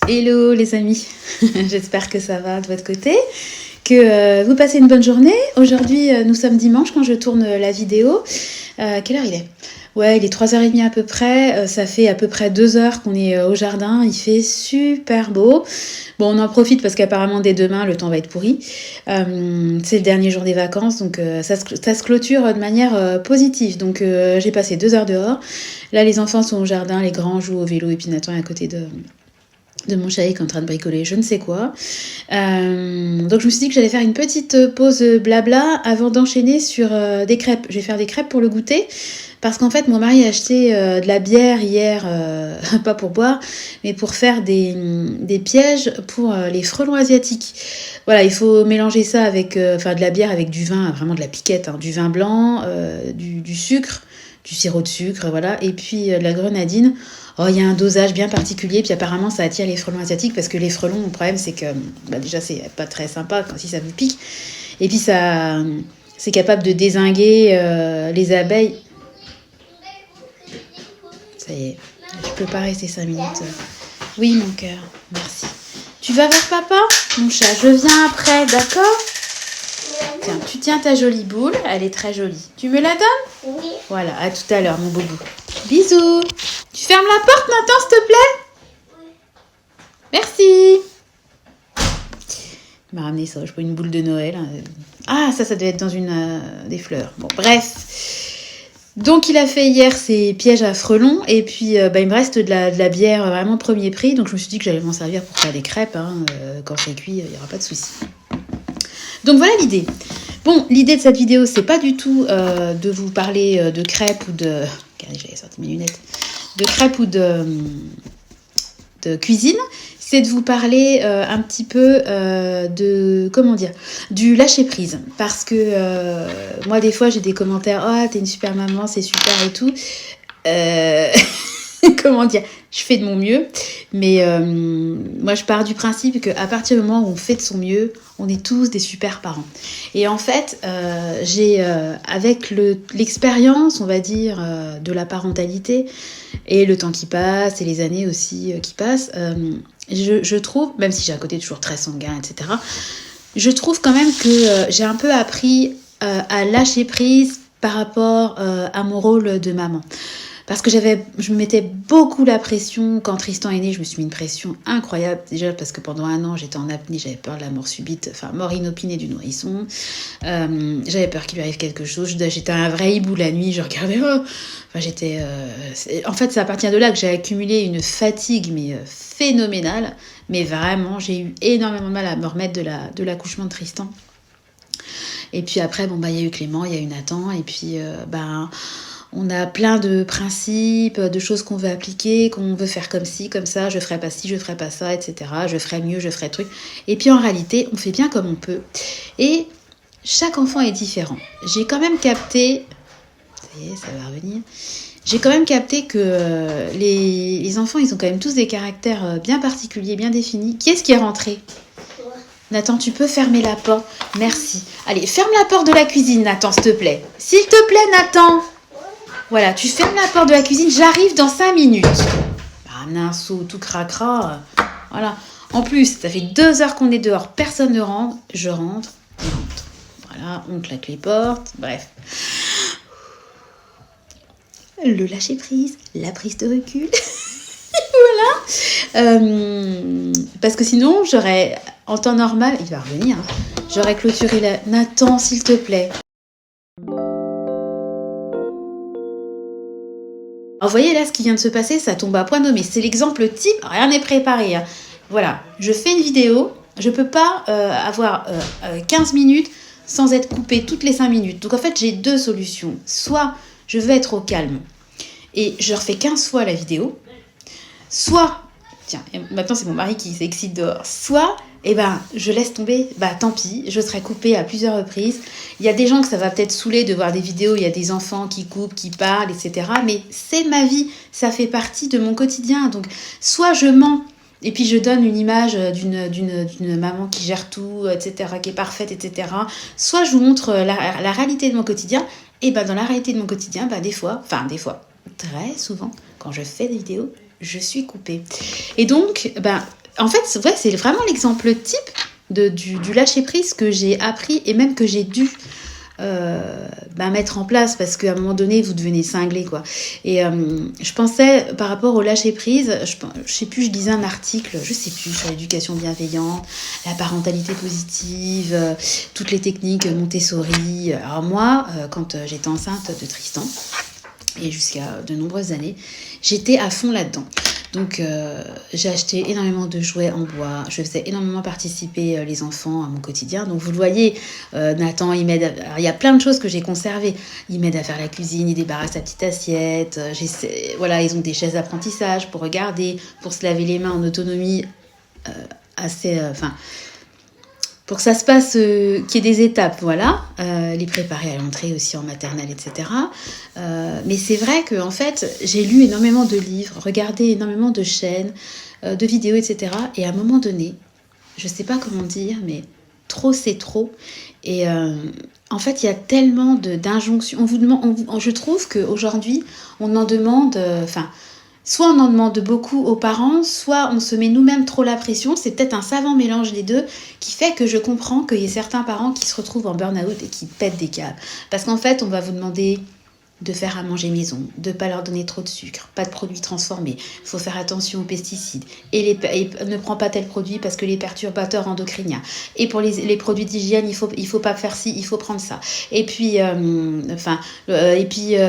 Hello les amis, j'espère que ça va de votre côté, que vous passez une bonne journée. Aujourd'hui nous sommes dimanche quand je tourne la vidéo. Quelle heure il est? Ouais, il est 3h30 à peu près, ça fait à peu près 2 heures qu'on est au jardin, il fait super beau. Bon, on en profite parce qu'apparemment dès demain le temps va être pourri. C'est le dernier jour des vacances, donc ça se clôture de manière positive. Donc j'ai passé 2 heures dehors. Là les enfants sont au jardin, les grands jouent au vélo et puis Nathan est à côté de mon chéri qui est en train de bricoler je ne sais quoi. Donc je me suis dit que j'allais faire une petite pause blabla avant d'enchaîner sur des crêpes. Je vais faire des crêpes pour le goûter parce qu'en fait mon mari a acheté de la bière hier, pas pour boire, mais pour faire des pièges pour les frelons asiatiques. Voilà, il faut mélanger ça avec de la bière avec du vin, vraiment de la piquette, hein, du vin blanc, du sucre, du sirop de sucre, voilà, et puis de la grenadine. Oh, il y a un dosage bien particulier, puis apparemment ça attire les frelons asiatiques parce que les frelons, le problème c'est que déjà c'est pas très sympa si ça vous pique, et puis ça c'est capable de dézinguer les abeilles. Ça y est, je peux pas rester 5 minutes. Oui mon cœur, merci. Tu vas vers papa, mon chat, je viens après, d'accord? Tiens, tu tiens ta jolie boule, elle est très jolie. Tu me la donnes? Oui. Voilà, à tout à l'heure mon boubou. Bisous. Tu fermes la porte maintenant, s'il te plaît? Oui. Merci. Il m'a ramené ça, je vois une boule de Noël. Ah, ça devait être dans des fleurs. Bon, bref. Donc, il a fait hier ses pièges à frelons. Et puis, il me reste de la bière vraiment premier prix. Donc, je me suis dit que j'allais m'en servir pour faire des crêpes. Quand c'est cuit, il n'y aura pas de souci. Donc, voilà l'idée. Bon, l'idée de cette vidéo, c'est pas du tout de vous parler de crêpes ou de... Regardez, j'avais sorti mes lunettes. De crêpes ou de cuisine, c'est de vous parler un petit peu du lâcher prise. Parce que moi, des fois, j'ai des commentaires, oh, t'es une super maman, c'est super et tout. Je fais de mon mieux, mais moi je pars du principe qu'à partir du moment où on fait de son mieux, on est tous des super parents. Et en fait, j'ai avec l'expérience, on va dire, de la parentalité et le temps qui passe et les années aussi qui passent, je trouve, même si j'ai un côté toujours très sanguin, etc., je trouve quand même que j'ai un peu appris à lâcher prise par rapport à mon rôle de maman. Parce que je me mettais beaucoup la pression. Quand Tristan est né, je me suis mis une pression incroyable. Déjà parce que pendant 1 an, j'étais en apnée, j'avais peur de la mort subite, mort inopinée du nourrisson. J'avais peur qu'il lui arrive quelque chose. J'étais un vrai hibou la nuit, je regardais. En fait, c'est à partir de là que j'ai accumulé une fatigue, mais phénoménale. Mais vraiment, j'ai eu énormément de mal à me remettre de l'accouchement de Tristan. Et puis après, il y a eu Clément, il y a eu Nathan, et puis on a plein de principes, de choses qu'on veut appliquer, qu'on veut faire comme ci, comme ça, je ferai pas ci, je ferai pas ça, etc. Je ferai mieux, je ferai truc. Et puis en réalité, on fait bien comme on peut. Et chaque enfant est différent. J'ai quand même capté, ça y est, ça va revenir. J'ai quand même capté que les enfants, ils ont quand même tous des caractères bien particuliers, bien définis. Qui est-ce qui est rentré? Nathan, tu peux fermer la porte? Merci. Allez, ferme la porte de la cuisine, Nathan, s'il te plaît. S'il te plaît, Nathan. Voilà, tu fermes la porte de la cuisine, j'arrive dans 5 minutes. Ah, ninceau, tout cracra. Voilà. En plus, ça fait 2 heures qu'on est dehors, personne ne rentre. Je rentre, il rentre. Voilà, on claque les portes, bref. Le lâcher prise, la prise de recul. Voilà. Parce que sinon, j'aurais, en temps normal, il va revenir, j'aurais clôturé la... Nathan, s'il te plaît. Alors, vous voyez là, ce qui vient de se passer, ça tombe à point nommé. C'est l'exemple type, rien n'est préparé. Voilà, je fais une vidéo, je peux pas avoir 15 minutes sans être coupée toutes les 5 minutes. Donc en fait, j'ai 2 solutions. Soit je vais être au calme et je refais 15 fois la vidéo, soit, tiens, maintenant c'est mon mari qui s'excite dehors, soit, je laisse tomber, tant pis, je serai coupée à plusieurs reprises. Il y a des gens que ça va peut-être saouler de voir des vidéos, il y a des enfants qui coupent, qui parlent, etc. Mais c'est ma vie, ça fait partie de mon quotidien. Donc, soit je mens, et puis je donne une image d'une maman qui gère tout, etc., qui est parfaite, etc. Soit je vous montre la réalité de mon quotidien, et dans la réalité de mon quotidien, des fois, très souvent, quand je fais des vidéos, je suis coupée. Et donc, en fait, c'est vraiment l'exemple type du lâcher-prise que j'ai appris et même que j'ai dû mettre en place parce qu'à un moment donné, vous devenez cinglé, quoi. Et je pensais, par rapport au lâcher-prise, je sais plus, je lisais un article, je sais plus, sur l'éducation bienveillante, la parentalité positive, toutes les techniques Montessori. Alors moi, quand j'étais enceinte de Tristan, et jusqu'à de nombreuses années, j'étais à fond là-dedans. Donc j'ai acheté énormément de jouets en bois, je faisais énormément participer les enfants à mon quotidien. Donc vous le voyez, Nathan, il m'aide, il y a plein de choses que j'ai conservées. Il m'aide à faire la cuisine, il débarrasse sa petite assiette, voilà, ils ont des chaises d'apprentissage pour regarder, pour se laver les mains en autonomie, pour que ça se passe, qu'il y ait des étapes, voilà, les préparer à l'entrée aussi en maternelle, etc. Mais c'est vrai que en fait, j'ai lu énormément de livres, regardé énormément de chaînes, de vidéos, etc. Et à un moment donné, je sais pas comment dire, mais trop c'est trop. Et en fait, il y a tellement d'injonctions. On vous demande, je trouve qu'aujourd'hui, on en demande, soit on en demande beaucoup aux parents, soit on se met nous-mêmes trop la pression. C'est peut-être un savant mélange des deux qui fait que je comprends qu'il y ait certains parents qui se retrouvent en burn-out et qui pètent des câbles. Parce qu'en fait, on va vous demander de faire à manger maison, de ne pas leur donner trop de sucre, pas de produits transformés, il faut faire attention aux pesticides, et ne prends pas tel produit parce que les perturbateurs endocriniens, et pour les produits d'hygiène, il faut pas faire ci, il faut prendre ça, et puis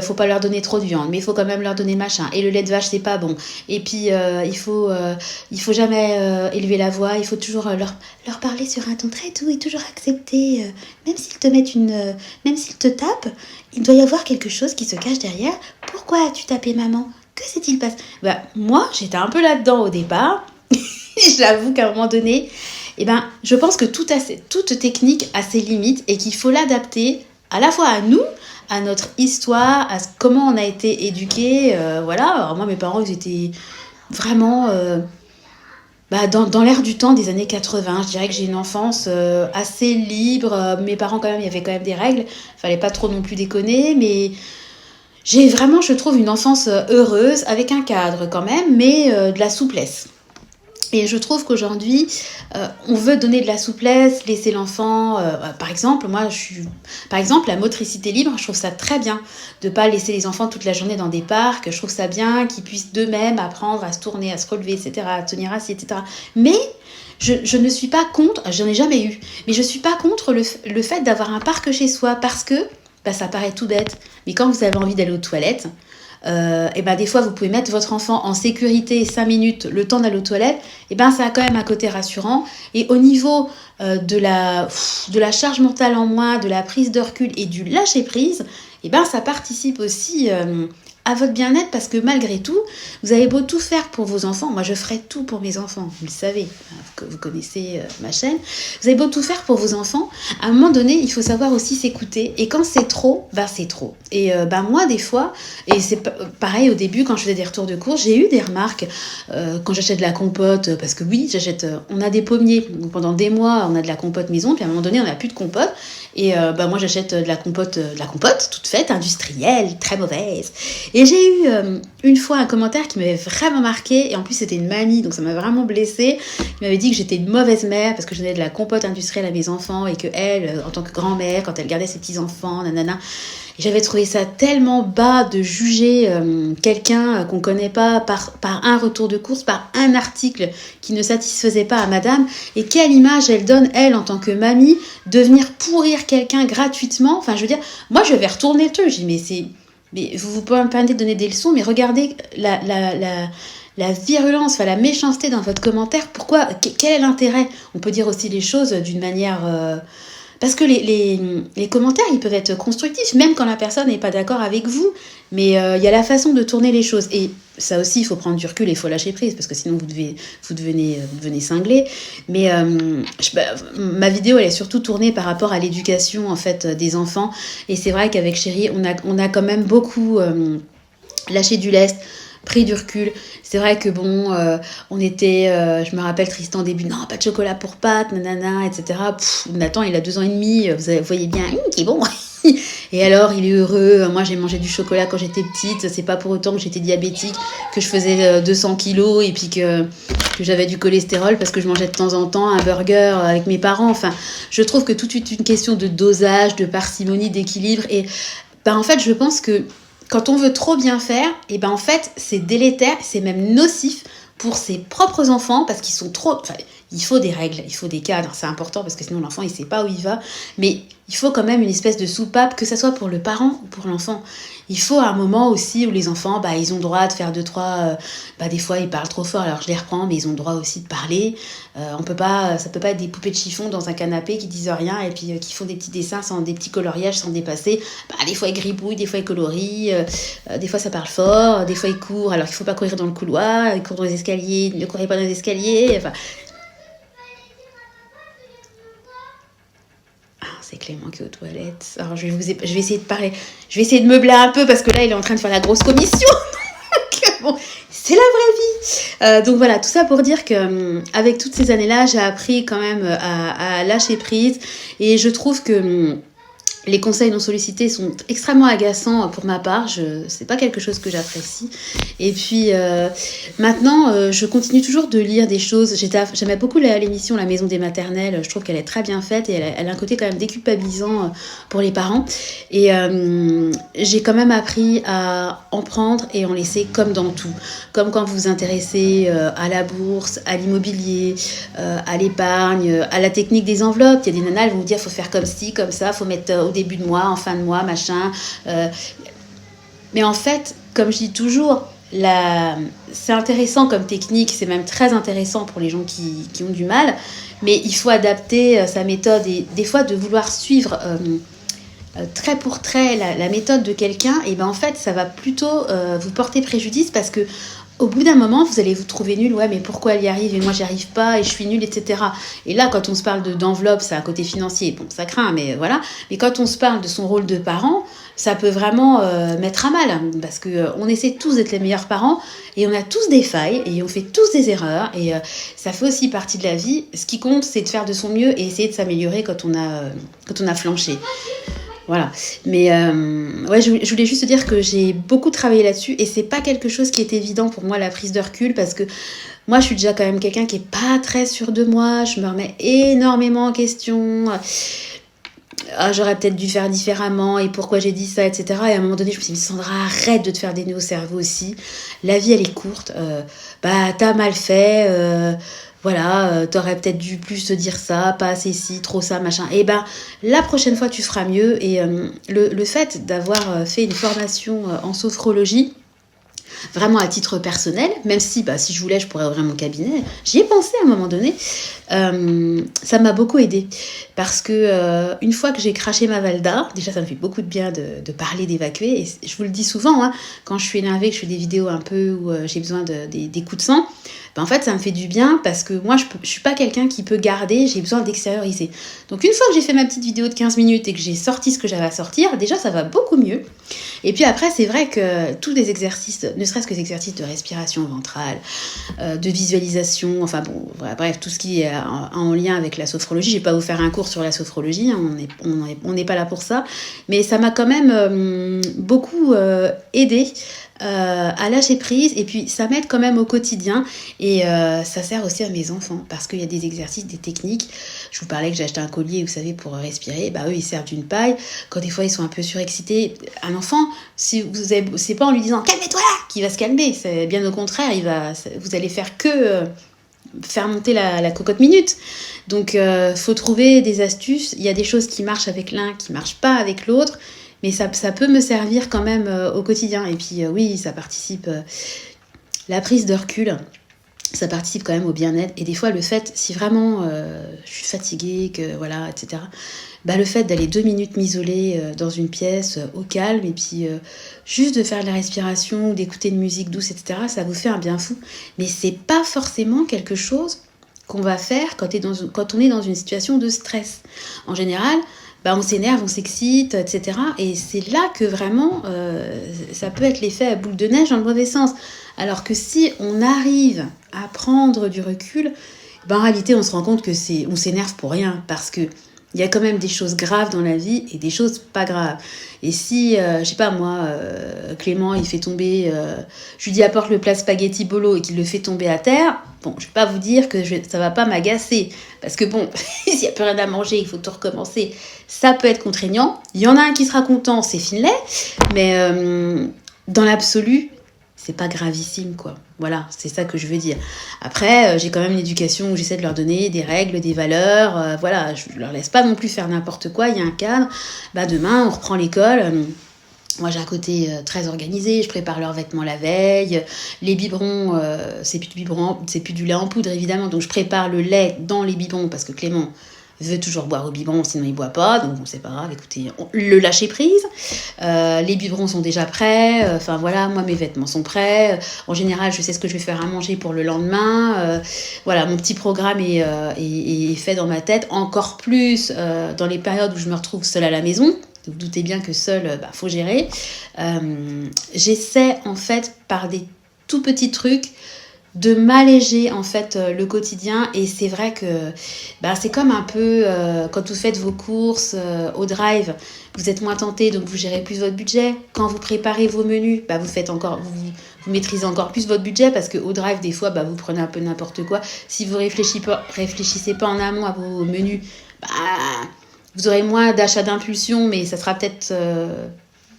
faut pas leur donner trop de viande, mais il faut quand même leur donner machin, et le lait de vache c'est pas bon, et puis il faut jamais élever la voix, il faut toujours leur parler sur un ton très doux et toujours accepter, même s'ils te mettent même s'ils te tapent, il doit y avoir quelque chose qui se cache derrière. Pourquoi as-tu tapé maman? Que s'est-il passé? Moi, j'étais un peu là-dedans au départ. J'avoue qu'à un moment donné, je pense que toute technique a ses limites et qu'il faut l'adapter à la fois à nous, à notre histoire, à comment on a été éduqués. Voilà. Alors moi, mes parents, ils étaient vraiment... dans l'air du temps des années 80, je dirais que j'ai une enfance assez libre. Mes parents, quand même, il y avait quand même des règles. Il fallait pas trop non plus déconner, mais j'ai vraiment, je trouve, une enfance heureuse, avec un cadre quand même, mais de la souplesse. Et je trouve qu'aujourd'hui, on veut donner de la souplesse, laisser l'enfant... par exemple, la motricité libre, je trouve ça très bien de ne pas laisser les enfants toute la journée dans des parcs. Je trouve ça bien qu'ils puissent d'eux-mêmes apprendre à se tourner, à se relever, etc., à tenir assis, etc. Mais je ne suis pas contre, j'en ai jamais eu, mais je ne suis pas contre le fait d'avoir un parc chez soi parce que, ça paraît tout bête, mais quand vous avez envie d'aller aux toilettes... des fois vous pouvez mettre votre enfant en sécurité 5 minutes le temps d'aller aux toilettes, ça a quand même un côté rassurant. Et au niveau de la charge mentale en moins, de la prise de recul et du lâcher prise, ça participe aussi à votre bien-être, parce que malgré tout, vous avez beau tout faire pour vos enfants. Moi, je ferai tout pour mes enfants, vous le savez, vous connaissez ma chaîne. Vous avez beau tout faire pour vos enfants, à un moment donné, il faut savoir aussi s'écouter. Et quand c'est trop, c'est trop. Et moi, des fois, et c'est pareil au début, quand je faisais des retours de course, j'ai eu des remarques quand j'achète de la compote, parce que oui, on a des pommiers. Donc pendant des mois, on a de la compote maison, puis à un moment donné, on n'a plus de compote. Et moi, j'achète de la compote toute faite, industrielle, très mauvaise. Et j'ai eu une fois un commentaire qui m'avait vraiment marqué, et en plus c'était une mamie, donc ça m'a vraiment blessée. Il m'avait dit que j'étais une mauvaise mère parce que je donnais de la compote industrielle à mes enfants, et que elle, en tant que grand-mère, quand elle gardait ses petits-enfants, nanana. Et j'avais trouvé ça tellement bas de juger quelqu'un qu'on connaît pas par un retour de course, par un article qui ne satisfaisait pas à madame. Et quelle image elle donne, elle, en tant que mamie, de venir pourrir quelqu'un gratuitement. Enfin, je veux dire, moi je vais retourner le truc. Je dis, mais vous pouvez me permettre de donner des leçons, mais regardez la virulence, la méchanceté dans votre commentaire. Pourquoi? Quel est l'intérêt? On peut dire aussi les choses d'une manière... parce que les commentaires, ils peuvent être constructifs, même quand la personne n'est pas d'accord avec vous. Mais il y a la façon de tourner les choses. Et ça aussi, il faut prendre du recul et il faut lâcher prise, parce que sinon vous devenez cinglé. Mais ma vidéo, elle est surtout tournée par rapport à l'éducation, en fait, des enfants. Et c'est vrai qu'avec Chérie, on a quand même beaucoup lâché du lest, pris du recul. C'est vrai que on était, je me rappelle Tristan au début, non, pas de chocolat pour pâtes, nanana, etc. Nathan, il a 2 ans et demi, vous voyez bien, qui est bon. Et alors, il est heureux. Moi, j'ai mangé du chocolat quand j'étais petite. C'est pas pour autant que j'étais diabétique, que je faisais 200 kilos et puis que que j'avais du cholestérol parce que je mangeais de temps en temps un burger avec mes parents. Enfin, je trouve que tout est une question de dosage, de parcimonie, d'équilibre. Et en fait, je pense que quand on veut trop bien faire, et en fait, c'est délétère, c'est même nocif pour ses propres enfants parce qu'ils sont trop... Enfin, il faut des règles, il faut des cadres, c'est important parce que sinon l'enfant il sait pas où il va, mais il faut quand même une espèce de soupape, que ça soit pour le parent ou pour l'enfant. Il faut un moment aussi où les enfants, ils ont droit de faire 2-3... des fois ils parlent trop fort, alors je les reprends, mais ils ont le droit aussi de parler. Ça peut pas être des poupées de chiffon dans un canapé qui disent rien et puis qui font des petits dessins, sans des petits coloriages, sans dépasser. Des fois ils gribouillent, des fois ils colorient, des fois ça parle fort, des fois ils courent, alors qu'il faut pas courir dans le couloir, ils courent dans les escaliers, ne courez pas dans les escaliers, enfin... C'est Clément qui est aux toilettes. Alors je vais essayer de parler. Je vais essayer de meubler un peu parce que là il est en train de faire la grosse commission. Bon, c'est la vraie vie. Donc voilà, tout ça pour dire que avec toutes ces années-là, j'ai appris quand même à lâcher prise. Et je trouve que les conseils non sollicités sont extrêmement agaçants pour ma part. C'est pas quelque chose que j'apprécie. Et puis maintenant, je continue toujours de lire des choses. J'aimais beaucoup l'émission La Maison des Maternelles. Je trouve qu'elle est très bien faite et elle a un côté quand même déculpabilisant pour les parents. Et j'ai quand même appris à en prendre et en laisser comme dans tout. Comme quand vous vous intéressez à la bourse, à l'immobilier, à l'épargne, à la technique des enveloppes. Il y a des nanas, elles vont vous dire faut faire comme ci, comme ça, faut mettre au début de mois, en fin de mois, machin. Mais en fait, comme je dis toujours, c'est intéressant comme technique, c'est même très intéressant pour les gens qui ont du mal, mais il faut adapter sa méthode et des fois de vouloir suivre trait pour trait la méthode de quelqu'un, et en fait ça va plutôt vous porter préjudice parce que au bout d'un moment, vous allez vous trouver nul. Ouais, mais pourquoi elle y arrive et moi j'y arrive pas et je suis nulle, etc. Et là, quand on se parle d'enveloppe, c'est un côté financier. Bon, ça craint, mais voilà. Mais quand on se parle de son rôle de parent, ça peut vraiment mettre à mal. Parce qu'on essaie tous d'être les meilleurs parents et on a tous des failles et on fait tous des erreurs. Et ça fait aussi partie de la vie. Ce qui compte, c'est de faire de son mieux et essayer de s'améliorer quand on a flanché. Voilà, mais je voulais juste te dire que j'ai beaucoup travaillé là-dessus et c'est pas quelque chose qui est évident pour moi, la prise de recul, parce que moi je suis déjà quand même quelqu'un qui est pas très sûr de moi, je me remets énormément en question, j'aurais peut-être dû faire différemment et pourquoi j'ai dit ça, etc. Et à un moment donné je me suis dit Sandra, arrête de te faire des nœuds au cerveau aussi, la vie elle est courte, t'as mal fait, voilà, t'aurais peut-être dû plus te dire ça, pas assez ci, trop ça, machin. Et la prochaine fois, tu feras mieux. Et le fait d'avoir fait une formation en sophrologie, vraiment à titre personnel, même si je voulais, je pourrais ouvrir mon cabinet, j'y ai pensé à un moment donné, ça m'a beaucoup aidée. Parce que une fois que j'ai craché ma Valda, déjà ça me fait beaucoup de bien de parler, d'évacuer. Et je vous le dis souvent, quand je suis énervée, que je fais des vidéos un peu où j'ai besoin des coups de sang, en fait ça me fait du bien parce que moi je suis pas quelqu'un qui peut garder, j'ai besoin d'extérioriser. Donc une fois que j'ai fait ma petite vidéo de 15 minutes et que j'ai sorti ce que j'avais à sortir, déjà ça va beaucoup mieux. Et puis après c'est vrai que tous les exercices, ne serait-ce que les exercices de respiration ventrale, de visualisation, enfin bon, bref, tout ce qui est en lien avec la sophrologie, je vais pas vous faire un cours sur la sophrologie, on n'est pas là pour ça, mais ça m'a quand même beaucoup aidé à lâcher prise, et puis ça m'aide quand même au quotidien, et ça sert aussi à mes enfants parce qu'il y a des exercices, des techniques. Je vous parlais que j'ai acheté un collier, vous savez, pour respirer. Eux ils servent d'une paille. Quand des fois ils sont un peu surexcités, un enfant, c'est pas en lui disant calme-toi qu'il va se calmer, c'est bien au contraire, vous allez faire que faire monter la cocotte minute. Donc faut trouver des astuces. Il y a des choses qui marchent avec l'un, qui marchent pas avec l'autre, mais ça peut me servir quand même au quotidien. Et puis oui, ça participe, la prise de recul, ça participe quand même au bien-être. Et des fois, le fait, si vraiment je suis fatiguée, que voilà, etc., le fait d'aller 2 minutes m'isoler dans une pièce au calme, et puis juste de faire de la respiration, d'écouter une musique douce, etc., ça vous fait un bien fou. Mais c'est pas forcément quelque chose qu'on va faire quand on est dans une situation de stress. En général, on s'énerve, on s'excite, etc. Et c'est là que vraiment, ça peut être l'effet à boule de neige dans le mauvais sens. Alors que si on arrive à prendre du recul, en réalité, on se rend compte que on s'énerve pour rien. Parce que il y a quand même des choses graves dans la vie et des choses pas graves. Et si, je sais pas moi, Clément, il fait tomber, je lui dis apporte le plat spaghetti bolo et qu'il le fait tomber à terre, bon, je vais pas vous dire que ça va pas m'agacer. Parce que bon, s'il n'y a plus rien à manger, il faut tout recommencer. Ça peut être contraignant. Il y en a un qui sera content, c'est Finlay. Mais dans l'absolu, c'est pas gravissime, quoi. Voilà, c'est ça que je veux dire. Après, j'ai quand même une éducation où j'essaie de leur donner des règles, des valeurs. Voilà, je leur laisse pas non plus faire n'importe quoi. Il y a un cadre. Demain, on reprend l'école. Moi, j'ai un côté très organisé. Je prépare leurs vêtements la veille. Les biberons, c'est plus du biberon, c'est plus du lait en poudre, évidemment. Donc, je prépare le lait dans les biberons parce que Clément veut toujours boire au biberon, sinon il boit pas, donc bon, c'est pas grave, écoutez, le lâcher prise. Les biberons sont déjà prêts, enfin voilà, moi mes vêtements sont prêts. En général, je sais ce que je vais faire à manger pour le lendemain. Voilà, mon petit programme est fait dans ma tête, encore plus dans les périodes où je me retrouve seule à la maison. Vous vous doutez bien que seule, faut gérer. J'essaie en fait par des tout petits trucs de m'alléger en fait le quotidien, et c'est vrai que c'est comme un peu quand vous faites vos courses au drive, vous êtes moins tenté, donc vous gérez plus votre budget. Quand vous préparez vos menus, vous maîtrisez encore plus votre budget, parce que au drive des fois vous prenez un peu n'importe quoi. Si vous réfléchissez pas en amont à vos menus, vous aurez moins d'achats d'impulsion, mais ça sera peut-être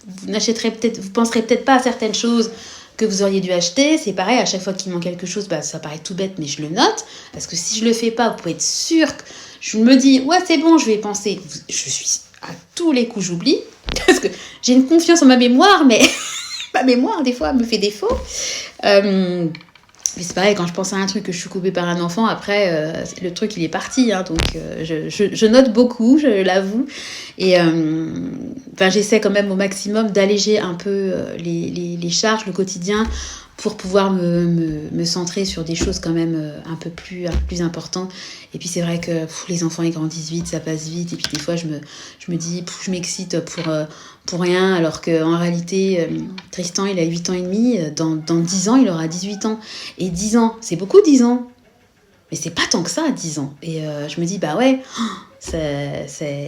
vous penserez peut-être pas à certaines choses que vous auriez dû acheter. C'est pareil, à chaque fois qu'il manque quelque chose, ça paraît tout bête, mais je le note, parce que si je le fais pas, vous pouvez être sûr que je me dis, ouais, c'est bon, je vais y penser. Je suis à tous les coups, j'oublie, parce que j'ai une confiance en ma mémoire, mais ma mémoire, des fois, me fait défaut. Mais c'est pareil, quand je pense à un truc que je suis coupée par un enfant, après, le truc, il est parti. Donc, je note beaucoup, je l'avoue. Et j'essaie quand même au maximum d'alléger un peu les charges, le quotidien, pour pouvoir me centrer sur des choses quand même un peu plus importantes. Et puis c'est vrai que les enfants ils grandissent vite, ça passe vite, et puis des fois je me dis je m'excite pour rien, alors qu'en réalité Tristan il a 8 ans et demi, dans 10 ans il aura 18 ans, et 10 ans c'est beaucoup, 10 ans, mais c'est pas tant que ça 10 ans, et je me dis ouais,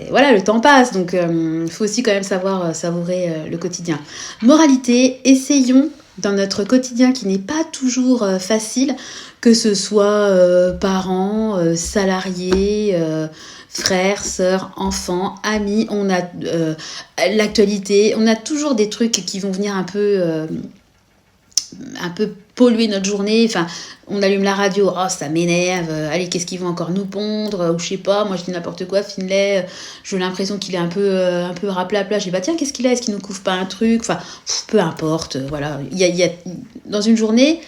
voilà, le temps passe, donc il faut aussi quand même savoir savourer le quotidien. Moralité, essayons dans notre quotidien qui n'est pas toujours facile, que ce soit parents, salariés, frères, sœurs, enfants, amis, on a l'actualité, on a toujours des trucs qui vont venir un peu polluer notre journée. Enfin, on allume la radio, ça m'énerve, allez, qu'est-ce qu'ils vont encore nous pondre, ou je sais pas, moi je dis n'importe quoi, Finlay, j'ai l'impression qu'il est un peu raplapla, je dis tiens, qu'est-ce qu'il a, est-ce qu'il nous couvre pas un truc, enfin, peu importe, voilà, il y a dans une journée,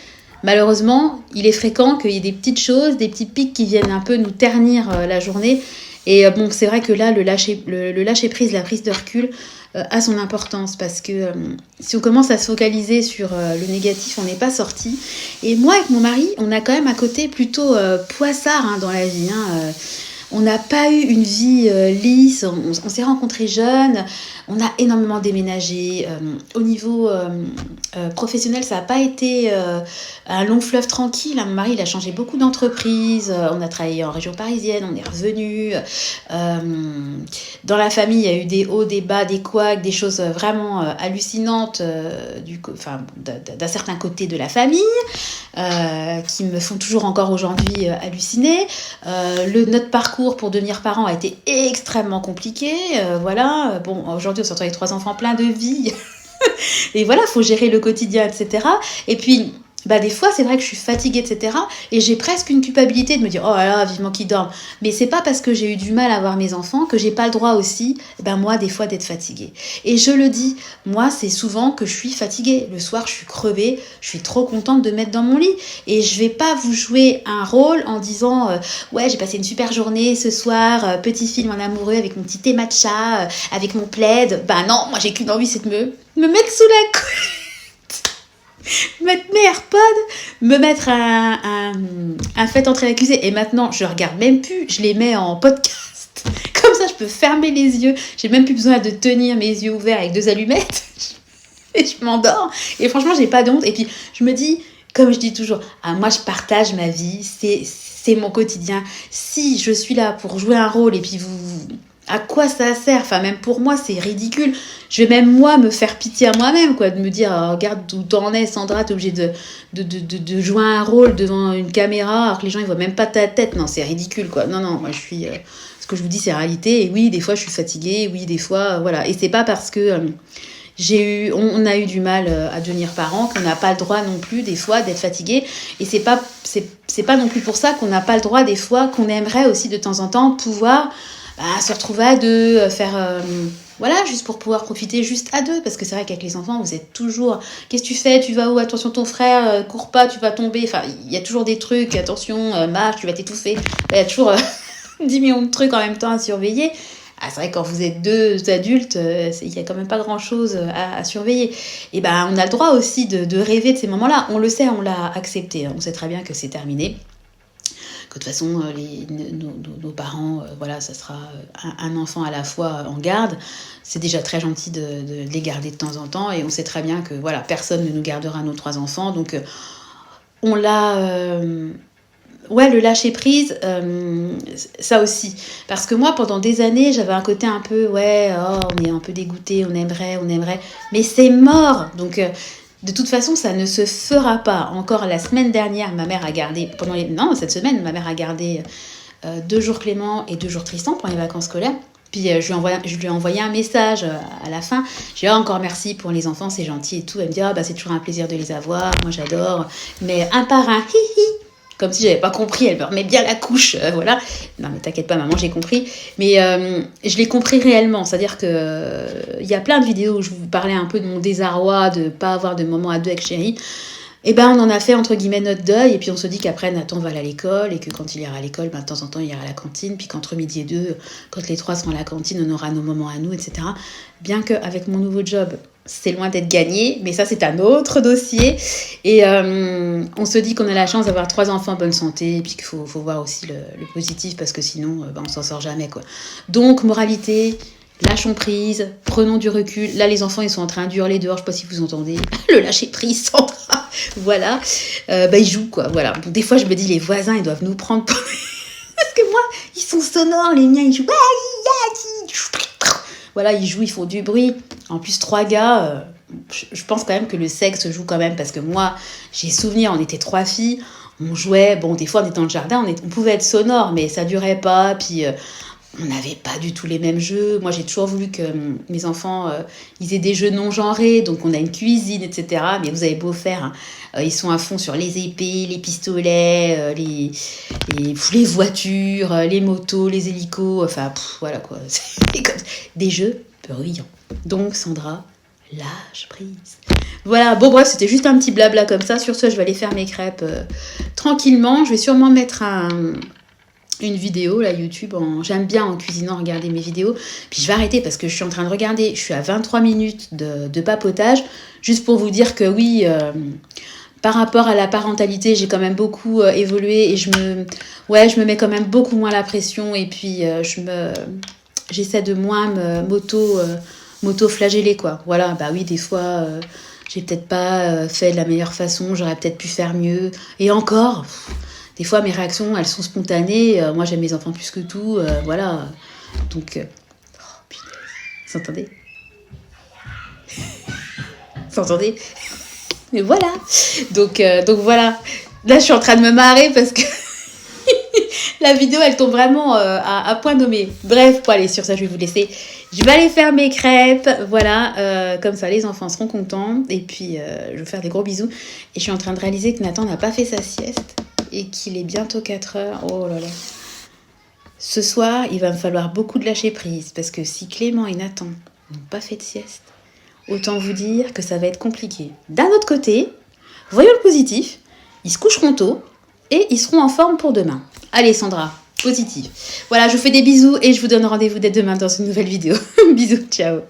malheureusement, il est fréquent qu'il y ait des petites choses, des petits pics qui viennent un peu nous ternir la journée. Et c'est vrai que là, le lâcher prise, la prise de recul a son importance, parce que si on commence à se focaliser sur le négatif, on n'est pas sorti. Et moi, avec mon mari, on a quand même un côté plutôt poissard dans la vie. On n'a pas eu une vie lisse, on s'est rencontrés jeunes, on a énormément déménagé. Au niveau professionnel, ça n'a pas été un long fleuve tranquille. Mon mari, il a changé beaucoup d'entreprises, on a travaillé en région parisienne, on est revenu. Dans la famille, il y a eu des hauts, des bas, des couacs, des choses vraiment hallucinantes d'un certain côté de la famille, qui me font toujours encore aujourd'hui halluciner. Notre parcours pour devenir parent a été extrêmement compliqué. Voilà. Aujourd'hui, on se retrouve avec 3 enfants, plein de vie. Et voilà, il faut gérer le quotidien, etc. Et puis, des fois, c'est vrai que je suis fatiguée, etc. Et j'ai presque une culpabilité de me dire, oh là là, vivement qu'ils dorment. Mais c'est pas parce que j'ai eu du mal à avoir mes enfants que j'ai pas le droit aussi, moi, des fois, d'être fatiguée. Et je le dis, moi, c'est souvent que je suis fatiguée. Le soir, je suis crevée, je suis trop contente de me mettre dans mon lit. Et je vais pas vous jouer un rôle en disant, ouais, j'ai passé une super journée ce soir, petit film en amoureux avec mon petit thé matcha, avec mon plaid. Non, moi, j'ai qu'une envie, c'est de me mettre sous la couette. Mettre mes AirPods, me mettre un fait entrer l'accusé, et maintenant je regarde même plus, je les mets en podcast, comme ça je peux fermer les yeux, j'ai même plus besoin de tenir mes yeux ouverts avec 2 allumettes et je m'endors, et franchement j'ai pas de honte. Et puis je me dis, comme je dis toujours, moi je partage ma vie, c'est mon quotidien. Si je suis là pour jouer un rôle et puis À quoi ça sert? Enfin, même pour moi, c'est ridicule. Je vais même, moi, me faire pitié à moi-même, quoi, de me dire, oh, regarde où t'en es, Sandra, t'es obligée de jouer un rôle devant une caméra, alors que les gens, ils voient même pas ta tête. Non, c'est ridicule, quoi. Non, non, moi, je suis... ce que je vous dis, c'est la réalité. Et oui, des fois, je suis fatiguée. Oui, des fois, voilà. Et c'est pas parce que... on a eu du mal à devenir parent, qu'on n'a pas le droit non plus des fois d'être fatigué, et c'est pas non plus pour ça qu'on n'a pas le droit des fois, qu'on aimerait aussi de temps en temps pouvoir se retrouver à deux, faire voilà, juste pour pouvoir profiter juste à deux, parce que c'est vrai qu'avec les enfants vous êtes toujours, qu'est-ce que tu fais, tu vas où, attention ton frère, cours pas, tu vas tomber, enfin il y a toujours des trucs, attention, marche, tu vas t'étouffer, il y a toujours 10 millions de trucs en même temps à surveiller. Ah, c'est vrai que quand vous êtes deux adultes, il n'y a quand même pas grand-chose à surveiller. Et ben, on a le droit aussi de rêver de ces moments-là. On le sait, on l'a accepté. On sait très bien que c'est terminé. Que de toute façon, nos parents, voilà, ça sera un enfant à la fois en garde. C'est déjà très gentil de les garder de temps en temps. Et on sait très bien que voilà, personne ne nous gardera nos 3 enfants. Donc, on l'a... Ouais, le lâcher prise, ça aussi. Parce que moi, pendant des années, j'avais un côté un peu, ouais, oh, on est un peu dégoûté, on aimerait. Mais c'est mort. Donc, de toute façon, ça ne se fera pas. Encore la semaine dernière, ma mère a gardé, non, cette semaine, ma mère a gardé 2 jours Clément et 2 jours Tristan pour les vacances scolaires. Puis je lui ai envoyé un message à la fin. J'ai dit encore merci pour les enfants, c'est gentil et tout. Elle me dit, c'est toujours un plaisir de les avoir, moi j'adore. Mais un par un, hi. Comme si j'avais pas compris, elle me remet bien la couche, voilà. Non mais t'inquiète pas maman, j'ai compris. Mais je l'ai compris réellement, c'est-à-dire que il y a plein de vidéos où je vous parlais un peu de mon désarroi de pas avoir de moment à deux avec chéri. Et ben on en a fait entre guillemets notre deuil, et puis on se dit qu'après Nathan va aller à l'école, et que quand il ira à l'école, de temps en temps il ira à la cantine, puis qu'entre midi et 2, quand les 3 seront à la cantine, on aura nos moments à nous, etc. Bien qu'avec mon nouveau job, c'est loin d'être gagné, mais ça c'est un autre dossier. Et on se dit qu'on a la chance d'avoir 3 enfants en bonne santé, et puis qu'il faut voir aussi le positif, parce que sinon on s'en sort jamais, quoi. Donc moralité, lâchons prise, prenons du recul. Là les enfants ils sont en train de hurler dehors, je sais pas si vous entendez, le lâcher prise, Sandra. Voilà, ils jouent, quoi, voilà. Bon, des fois je me dis les voisins ils doivent nous prendre pour... parce que moi ils sont sonores, les miens ils jouent, voilà, ils jouent, ils font du bruit. En plus 3 gars, je pense quand même que le sexe joue quand même, parce que moi j'ai souvenir, on était 3 filles, on jouait, bon des fois on était dans le jardin, on pouvait être sonore, mais ça durait pas, puis on n'avait pas du tout les mêmes jeux. Moi, j'ai toujours voulu que mes enfants, ils aient des jeux non genrés. Donc, on a une cuisine, etc. Mais vous avez beau faire, hein, ils sont à fond sur les épées, les pistolets, les voitures, les motos, les hélicos. Enfin, voilà quoi. C'est comme des jeux bruyants. Donc, Sandra, lâche prise. Voilà, bon bref, c'était juste un petit blabla comme ça. Sur ce, je vais aller faire mes crêpes tranquillement. Je vais sûrement mettre une vidéo, là, YouTube, j'aime bien en cuisinant regarder mes vidéos, puis je vais arrêter parce que je suis en train de regarder, je suis à 23 minutes de papotage, juste pour vous dire que oui, par rapport à la parentalité, j'ai quand même beaucoup évolué, et je me mets quand même beaucoup moins la pression, et puis j'essaie de moins me m'auto-flageller, quoi. Voilà, oui, des fois, j'ai peut-être pas fait de la meilleure façon, j'aurais peut-être pu faire mieux, et encore... Des fois, mes réactions, elles sont spontanées. Moi, j'aime mes enfants plus que tout. Voilà. Donc, putain. Vous entendez? Vous entendez? Mais voilà. Donc voilà. Là, je suis en train de me marrer parce que la vidéo, elle tombe vraiment à point nommé. Bref, allez, sur ça, je vais vous laisser. Je vais aller faire mes crêpes. Voilà. Comme ça, les enfants seront contents. Et puis, je vais faire des gros bisous. Et je suis en train de réaliser que Nathan n'a pas fait sa sieste. Et qu'il est bientôt 4 heures. Oh là là. Ce soir, il va me falloir beaucoup de lâcher prise. Parce que si Clément et Nathan n'ont pas fait de sieste, autant vous dire que ça va être compliqué. D'un autre côté, voyons le positif. Ils se coucheront tôt et ils seront en forme pour demain. Allez Sandra, positif. Voilà, je vous fais des bisous et je vous donne rendez-vous dès demain dans une nouvelle vidéo. Bisous, ciao.